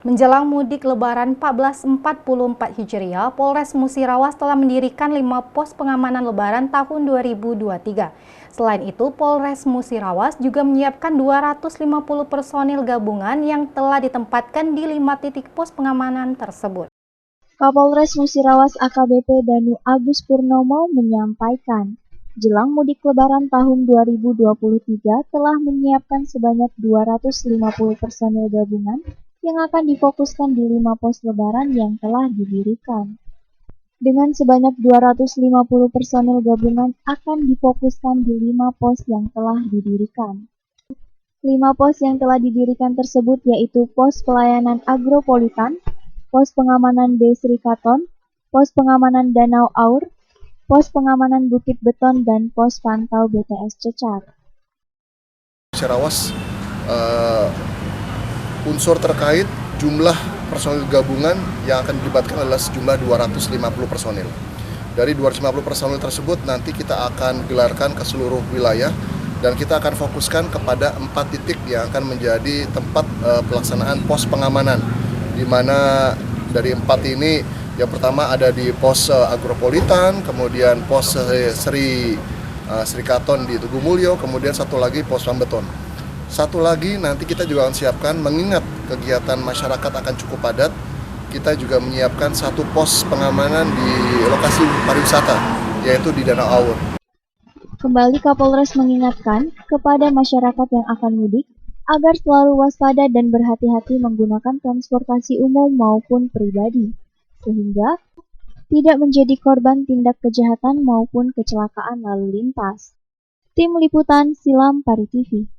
Menjelang mudik Lebaran 1444 Hijriah, Polres Musirawas telah mendirikan 5 pos pengamanan Lebaran tahun 2023. Selain itu, Polres Musirawas juga menyiapkan 250 personil gabungan yang telah ditempatkan di 5 titik pos pengamanan tersebut. Kapolres Musirawas AKBP Danu Agus Purnomo menyampaikan, jelang mudik Lebaran tahun 2023 telah menyiapkan sebanyak 250 personil gabungan yang akan difokuskan di 5 pos Lebaran yang telah didirikan. Dengan sebanyak 250 personil gabungan akan difokuskan di 5 pos yang telah didirikan. 5 pos yang telah didirikan tersebut yaitu pos pelayanan agropolitan, pos pengamanan B Srikaton, pos pengamanan Danau Aur, pos pengamanan Bukit Beton, dan pos pantau BTS Cecar. Musirawas unsur terkait jumlah personil gabungan yang akan dilibatkan adalah sejumlah 250 personil. Dari 250 personil tersebut nanti kita akan gelarkan ke seluruh wilayah dan kita akan fokuskan kepada 4 titik yang akan menjadi tempat pelaksanaan pos pengamanan, di mana dari 4 ini yang pertama ada di pos agropolitan, kemudian pos Srikaton di Tugumulyo, kemudian satu lagi pos Pambeton. Satu lagi nanti kita juga akan siapkan, mengingat kegiatan masyarakat akan cukup padat, kita juga menyiapkan satu pos pengamanan di lokasi pariwisata, yaitu di Danau Aur. Kembali Kapolres mengingatkan kepada masyarakat yang akan mudik agar selalu waspada dan berhati-hati menggunakan transportasi umum maupun pribadi, sehingga tidak menjadi korban tindak kejahatan maupun kecelakaan lalu lintas. Tim Liputan Silam Pari TV.